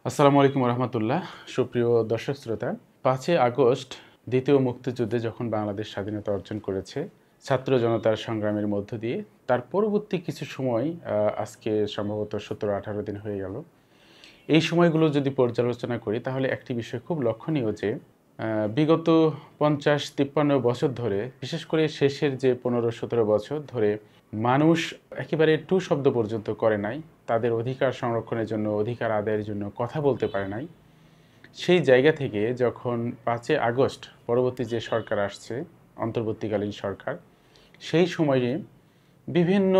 আসসালামু আলাইকুম রহমতুল্লাহ। সুপ্রিয় দর্শক শ্রোতা, 5ই আগস্ট দ্বিতীয় মুক্তিযুদ্ধে যখন বাংলাদেশ স্বাধীনতা অর্জন করেছে ছাত্র জনতার সংগ্রামের মধ্য দিয়ে, তার পরবর্তী কিছু সময় আজকে সম্ভবত 17-18 দিন হয়ে গেল। এই সময়গুলো যদি পর্যালোচনা করি তাহলে একটি বিষয় খুব লক্ষণীয় যে বিগত 50-53 বছর ধরে, বিশেষ করে শেষের যে 15-17 বছর ধরে মানুষ একেবারে টু শব্দ পর্যন্ত করে নাই, তাদের অধিকার সংরক্ষণের জন্য, অধিকার আদায়ের জন্য কথা বলতে পারে নাই। সেই জায়গা থেকে যখন 5ই আগস্ট পরবর্তী যে সরকার আসছে, অন্তর্বর্তীকালীন সরকার, সেই সময়ে বিভিন্ন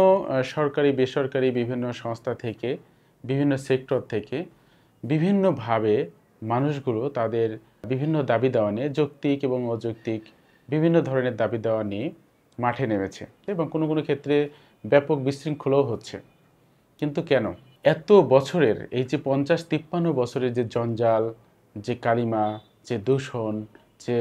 সরকারি বেসরকারি বিভিন্ন সংস্থা থেকে, বিভিন্ন সেক্টর থেকে বিভিন্নভাবে মানুষগুলো তাদের বিভিন্ন দাবি দেওয়া নিয়ে, যৌক্তিক এবং অযৌক্তিক বিভিন্ন ধরনের দাবি দেওয়া নিয়ে মাঠে নেমেছে এবং কোনো কোনো ক্ষেত্রে ব্যাপক বিশৃঙ্খলাও হচ্ছে। কিন্তু কেন? এত বছরের এই যে 50-53 বছরের যে জঞ্জাল, যে কালিমা, যে দূষণ, যে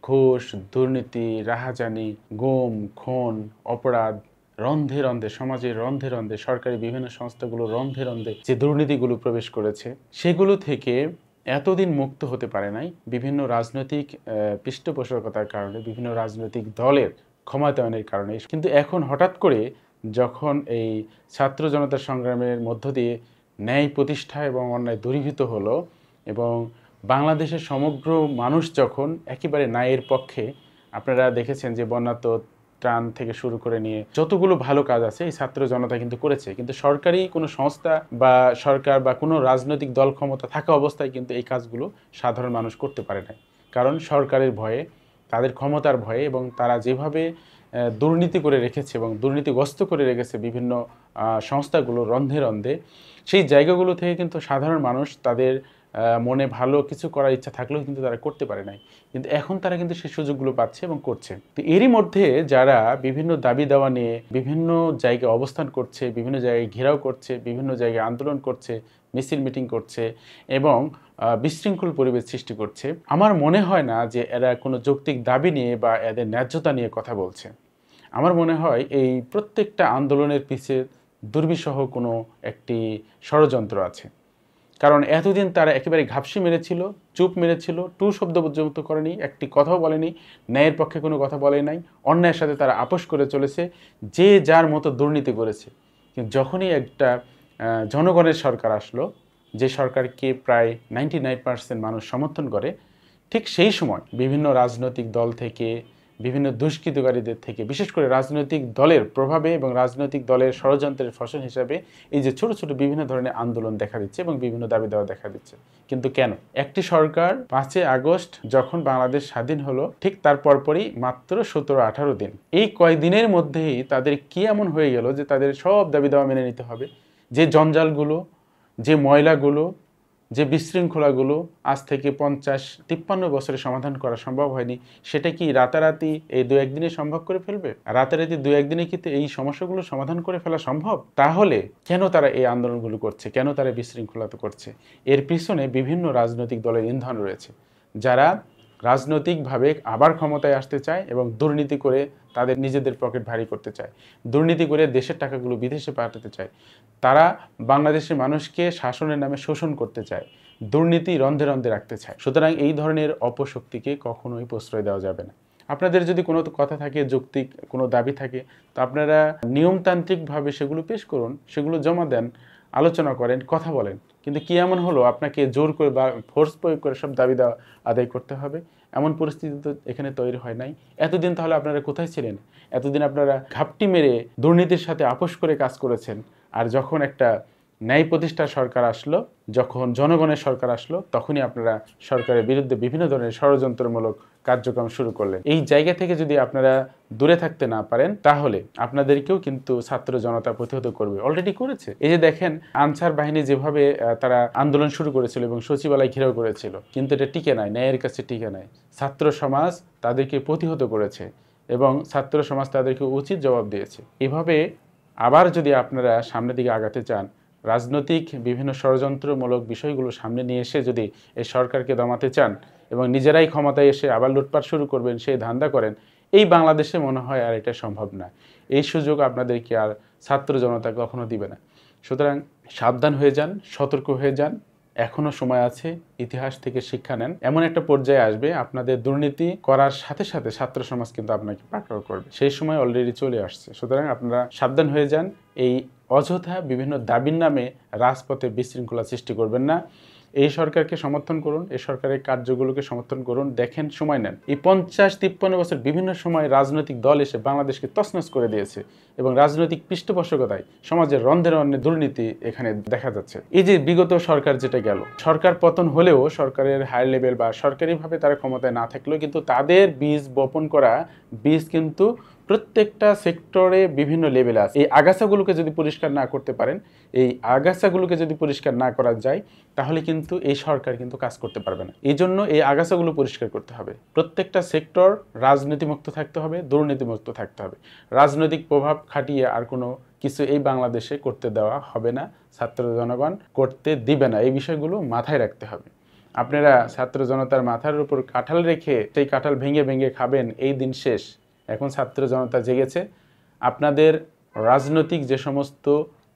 ঘুষ, দুর্নীতি, রাহাজানি, গুম, খুন, অপরাধ, রন্ধে রন্ধে সমাজের রন্ধে রন্ধে, সরকারি বিভিন্ন সংস্থাগুলো রন্ধে রন্ধে যে দুর্নীতিগুলো প্রবেশ করেছে, সেগুলো থেকে এতদিন মুক্ত হতে পারে নাই বিভিন্ন রাজনৈতিক পৃষ্ঠপোষকতার কারণে, বিভিন্ন রাজনৈতিক দলের ক্ষমতায়নের কারণে। কিন্তু এখন হঠাৎ করে যখন এই ছাত্র জনতার সংগ্রামের মধ্য দিয়ে ন্যায় প্রতিষ্ঠা এবং অন্যায় দূরীভূত হলো এবং বাংলাদেশের সমগ্র মানুষ যখন একেবারে ন্যায়ের পক্ষে, আপনারা দেখেছেন যে বন্যাত্ম ত্রাণ থেকে শুরু করে নিয়ে যতগুলো ভালো কাজ আছে এই ছাত্র জনতা কিন্তু করেছে, কিন্তু সরকারি কোনো সংস্থা বা সরকার বা কোনো রাজনৈতিক দল ক্ষমতা থাকা অবস্থায় কিন্তু এই কাজগুলো সাধারণ মানুষ করতে পারে না। কারণ সরকারের ভয়ে, তাদের ক্ষমতার ভয়ে, এবং তারা যেভাবে দুর্নীতি করে রেখেছে এবং দুর্নীতিগ্রস্ত করে রেখেছে বিভিন্ন সংস্থাগুলো রন্ধে রন্ধে, সেই জায়গাগুলো থেকে কিন্তু সাধারণ মানুষ তাদের মনে ভালো কিছু করার ইচ্ছা থাকলেও কিন্তু তারা করতে পারে নাই। কিন্তু এখন তারা কিন্তু সেই সুযোগগুলো পাচ্ছে এবং করছে। তো এরই মধ্যে যারা বিভিন্ন দাবি দেওয়া নিয়ে বিভিন্ন জায়গায় অবস্থান করছে, বিভিন্ন জায়গায় ঘেরাও করছে, বিভিন্ন জায়গায় আন্দোলন করছে, মিছিল মিটিং করছে এবং বিশৃঙ্খল পরিবেশ সৃষ্টি করছে, আমার মনে হয় না যে এরা কোনো যৌক্তিক দাবি নিয়ে বা এদের ন্যায্যতা নিয়ে কথা বলছে। আমার মনে হয় এই প্রত্যেকটা আন্দোলনের পিছে দুর্বিষহ কোনো একটি ষড়যন্ত্র আছে। কারণ এতদিন তারা একেবারে ঘাপসি মেরেছিল, চুপ মেরেছিল, টু শব্দ পর্যন্ত করেনি, একটি কথাও বলেনি, ন্যায়ের পক্ষে কোনো কথা বলে নাই, অন্যায়ের সাথে তারা আপোষ করে চলেছে, যে যার মতো দুর্নীতি করেছে। কিন্তু যখনই একটা জনগণের সরকার আসলো, যে সরকারকে প্রায় 99% মানুষ সমর্থন করে, ঠিক সেই সময় বিভিন্ন রাজনৈতিক দল থেকে, বিভিন্ন দুষ্কৃতকারীদের থেকে, বিশেষ করে রাজনৈতিক দলের প্রভাবে এবং রাজনৈতিক দলের ষড়যন্ত্রের ফসল হিসাবে এই যে ছোট ছোট বিভিন্ন ধরনের আন্দোলন দেখা দিচ্ছে এবং বিভিন্ন দাবি দেওয়া দেখা দিচ্ছে। কিন্তু কেন? একটি সরকার 5ই আগস্ট যখন বাংলাদেশ স্বাধীন হলো, ঠিক তার পরপরই মাত্র 17-18 দিন, এই কয়দিনের মধ্যেই তাদের কি এমন হয়ে গেল যে তাদের সব দাবি দেওয়া মেনে নিতে হবে? যে জঞ্জালগুলো, যে ময়লাগুলো, যে বিশৃঙ্খলাগুলো আজ থেকে 50-53 বছরে সমাধান করা সম্ভব হয়নি, সেটা কি রাতারাতি এই 2-1 দিনে সম্ভব করে ফেলবে? রাতারাতি 2-1 দিনে কি এই সমস্যাগুলো সমাধান করে ফেলা সম্ভব? তাহলে কেন তারা এই আন্দোলনগুলো করছে, কেন তারা বিশৃঙ্খলা করছে? এর পিছনে বিভিন্ন রাজনৈতিক দলের ইন্ধন রয়েছে, যারা রাজনৈতিকভাবে আবার ক্ষমতায় আসতে চায় এবং দুর্নীতি করে তাদের নিজেদের পকেট ভারী করতে চায়, দুর্নীতি করে দেশের টাকাগুলো বিদেশে পাঠাতে চায়, তারা বাংলাদেশের মানুষকে শাসনের নামে শোষণ করতে চায়, দুর্নীতি রন্ধে রন্ধে রাখতে চায়। সুতরাং এই ধরনের অপশক্তিকে কখনোই প্রশ্রয় দেওয়া যাবে না। আপনাদের যদি কোনো কথা থাকে, যৌক্তিক কোনো দাবি থাকে, তো আপনারা নিয়মতান্ত্রিকভাবে সেগুলো পেশ করুন, সেগুলো জমা দেন, আলোচনা করেন, কথা বলেন। কিন্তু কি এমন হলো আপনাকে জোর করে বা ফোর্স প্রয়োগ করে সব দাবি দেওয়া আদায় করতে হবে? এমন পরিস্থিতি তো এখানে তৈরি হয় নাই। এতদিন তাহলে আপনারা কোথায় ছিলেন? এতদিন আপনারা ঘাপটি মেরে দুর্নীতির সাথে আপোষ করে কাজ করেছেন। আর যখন একটা ন্যায় প্রতিষ্ঠার সরকার আসলো, যখন জনগণের সরকার আসলো, তখনই আপনারা সরকারের বিরুদ্ধে বিভিন্ন ধরনের ষড়যন্ত্রমূলক কার্যক্রম শুরু করলেন। এই জায়গা থেকে যদি আপনারা দূরে থাকতে না পারেন, তাহলে আপনাদেরকেও কিন্তু ছাত্র জনতা প্রতিহত করবে, অলরেডি করেছে। এই যে দেখেন, আনসার বাহিনী যেভাবে তারা আন্দোলন শুরু করেছিল এবং সচিবালয় ঘেরাও করেছিল, কিন্তু এটা টিকে নাই, ন্যায়ের কাছে টিকে নাই। ছাত্র সমাজ তাদেরকে প্রতিহত করেছে এবং ছাত্র সমাজ তাদেরকে উচিত জবাব দিয়েছে। এভাবে আবার যদি আপনারা সামনের দিকে আগাতে চান, রাজনৈতিক বিভিন্ন ষড়যন্ত্রমূলক বিষয়গুলো সামনে নিয়ে এসে যদি এই সরকারকে দমাতে চান এবং নিজেরাই ক্ষমতায় এসে আবার লুটপাট শুরু করবেন, সেই ধান্দা করেন, এই বাংলাদেশে মনে হয় আর এটা সম্ভব না। এই সুযোগ আপনাদেরকে আর ছাত্র জনতা কখনো দিবে না। সুতরাং সাবধান হয়ে যান, সতর্ক হয়ে যান, এখনো সময় আছে, ইতিহাস থেকে শিক্ষা নেন। এমন একটা পর্যায়ে আসবে আপনাদের দুর্নীতি করার সাথে সাথে ছাত্র সমাজ কিন্তু আপনাকে পাকড়াও করবে, সেই সময় অলরেডি চলে আসছে। সুতরাং আপনারা সাবধান হয়ে যান, এই অযথা বিভিন্ন দাবির নামে রাজপথে বিশৃঙ্খলা সৃষ্টি করবেন না। এই সরকারকে সমর্থন করুন, এই সরকারের কার্যগুলোকে সমর্থন করুন, দেখেন, সময় নেন। এই 50-53 বছর বিভিন্ন সময় রাজনৈতিক দল এসে বাংলাদেশকে তছনছ করে দিয়েছে এবং রাজনৈতিক পৃষ্ঠপোষকতায় সমাজের রন্ধে রন্ধে দুর্নীতি এখানে দেখা যাচ্ছে। এই যে বিগত সরকার যেটা গেল, সরকার পতন হলেও সরকারের হাই লেভেল বা সরকারিভাবে তারা ক্ষমতায় না থাকলেও কিন্তু তাদের বীজ বপন করা বীজ কিন্তু প্রত্যেকটা সেক্টরে বিভিন্ন লেভেলে আছে। এই আগাছাগুলোকে যদি পরিষ্কার না করতে পারেন, এই আগাছাগুলোকে যদি পরিষ্কার না করা যায়, তাহলে কিন্তু এই সরকার কিন্তু কাজ করতে পারবে না। এই জন্য এই আগাছাগুলো পরিষ্কার করতে হবে। প্রত্যেকটা সেক্টর রাজনীতিমুক্ত থাকতে হবে, দুর্নীতিমুক্ত থাকতে হবে। রাজনৈতিক প্রভাব খাটিয়ে আর কোনো কিছু এই বাংলাদেশে করতে দেওয়া হবে না, ছাত্র জনগণ করতে দিবে না। এই বিষয়গুলো মাথায় রাখতে হবে। আপনারা ছাত্র জনতার মাথার উপর কাঁঠাল রেখে সেই কাঁঠাল ভেঙে ভেঙে খাবেন, এই দিন শেষ। এখন ছাত্র জনতা জেগেছে। আপনাদের রাজনৈতিক যে সমস্ত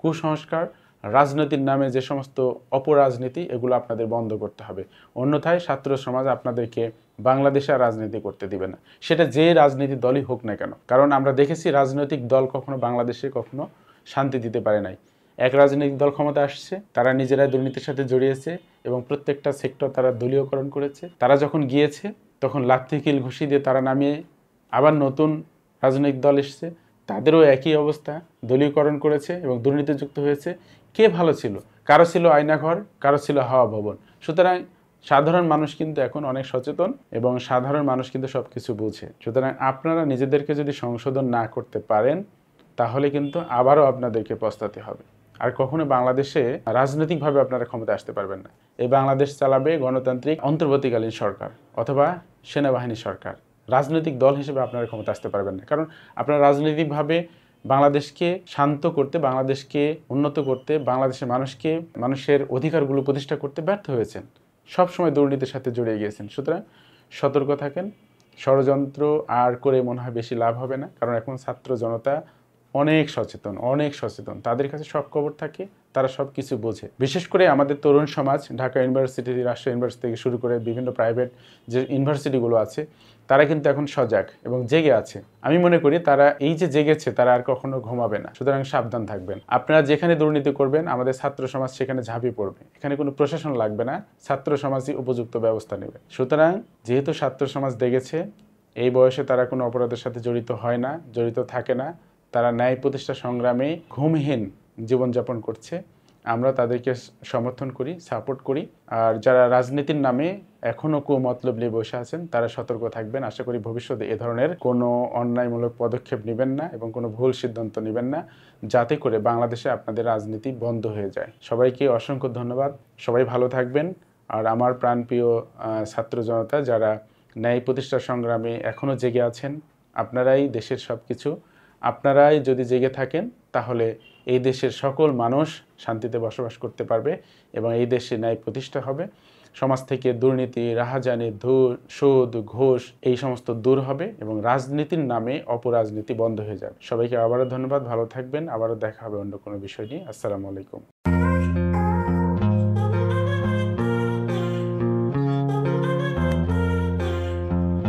কুসংস্কার, রাজনীতির নামে যে সমস্ত অপরাজনীতি, এগুলো আপনাদের বন্ধ করতে হবে। অন্যথায় ছাত্র সমাজ আপনাদেরকে বাংলাদেশে রাজনীতি করতে দিবে না, সেটা যে রাজনীতি দলই হোক না কেন। কারণ আমরা দেখেছি রাজনৈতিক দল কখনো বাংলাদেশে কখনো শান্তি দিতে পারে নাই। এক রাজনৈতিক দল ক্ষমতা আসছে, তারা নিজেরাই দুর্নীতির সাথে জড়িয়েছে এবং প্রত্যেকটা সেক্টর তারা দলীয়করণ করেছে। তারা যখন গিয়েছে তখন লাথি কিল ঘুষি দিয়ে তারা নামিয়ে আবার নতুন রাজনৈতিক দল এসছে, তাদেরও একই অবস্থা, দলীয়করণ করেছে এবং দুর্নীতিযুক্ত হয়েছে। কে ভালো ছিল? কারো ছিল আয়নাঘর, কারো ছিল হাওয়া ভবন। সুতরাং সাধারণ মানুষ কিন্তু এখন অনেক সচেতন এবং সাধারণ মানুষ কিন্তু সব কিছু বুঝে। সুতরাং আপনারা নিজেদেরকে যদি সংশোধন না করতে পারেন, তাহলে কিন্তু আবারও আপনাদেরকে পস্তাতে হবে। আর কখনো বাংলাদেশে রাজনৈতিকভাবে আপনারা ক্ষমতা আসতে পারবেন না। এই বাংলাদেশ চালাবে গণতান্ত্রিক অন্তর্বর্তীকালীন সরকার অথবা সেনাবাহিনী সরকার। রাজনৈতিক দল হিসেবে আপনারা ক্ষমতা আসতে পারবেন না, কারণ আপনারা রাজনৈতিকভাবে বাংলাদেশকে শান্ত করতে, বাংলাদেশকে উন্নত করতে, বাংলাদেশের মানুষের অধিকারগুলো প্রতিষ্ঠা করতে ব্যর্থ হয়েছেন। সবসময় দুর্নীতির সাথে জড়িয়ে গিয়েছেন। সুতরাং সতর্ক থাকেন। ষড়যন্ত্র আর করে মনে হয় বেশি লাভ হবে না, কারণ এখন ছাত্র জনতা অনেক সচেতন। তাদের কাছে সব খবর থাকে, তারা সব কিছু বোঝে। বিশেষ করে আমাদের তরুণ সমাজ, ঢাকা ইউনিভার্সিটি, রাজশাহী ইউনিভার্সিটি থেকে শুরু করে বিভিন্ন প্রাইভেট যে ইউনিভার্সিটিগুলো আছে, তারা কিন্তু এখন সজাগ এবং জেগে আছে। আমি মনে করি তারা এই যে জেগেছে, তারা আর কখনো ঘুমাবে না। সুতরাং সাবধান থাকবেন। আপনারা যেখানে দুর্নীতি করবেন, আমাদের ছাত্র সমাজ সেখানে ঝাঁপিয়ে পড়বে। এখানে কোনো প্রশাসন লাগবে না, ছাত্র সমাজই উপযুক্ত ব্যবস্থা নেবে। সুতরাং যেহেতু ছাত্র সমাজ দেখেছে, এই বয়সে তারা কোনো অপরাধের সাথে জড়িত হয় না, জড়িত থাকে না, তারা ন্যায় প্রতিষ্ঠা সংগ্রামে ঘুমহীন জীবনযাপন করছে, আমরা তাদেরকে সমর্থন করি, সাপোর্ট করি। আর যারা রাজনীতির নামে এখনও কুমতলব নিয়ে বসে আছেন, তারা সতর্ক থাকবেন। আশা করি ভবিষ্যতে এ ধরনের কোনো অন্যায়মূলক পদক্ষেপ নেবেন না এবং কোনো ভুল সিদ্ধান্ত নেবেন না, যাতে করে বাংলাদেশে আপনাদের রাজনীতি বন্ধ হয়ে যায়। সবাইকে অসংখ্য ধন্যবাদ। সবাই ভালো থাকবেন। আর আমার প্রাণপ্রিয় ছাত্র জনতা, যারা ন্যায় প্রতিষ্ঠা সংগ্রামে এখনও জেগে আছেন, আপনারাই দেশের সব কিছু। আপনারাই যদি জেগে থাকেন, তাহলে এই দেশের সকল মানুষ শান্তিতে বসবাস করতে পারবে এবং এই দেশে ন্যায় প্রতিষ্ঠা হবে। সমাজ থেকে দুর্নীতি, রাহাজানি, সুদ, ঘুষ এই সমস্ত দূর হবে এবং রাজনীতির নামে অপরাজনীতি বন্ধ হয়ে যাবে। সবাইকে আবারও ধন্যবাদ। ভালো থাকবেন। আবারও দেখা হবে অন্য কোনো বিষয় নিয়ে। আসসালামু আলাইকুম।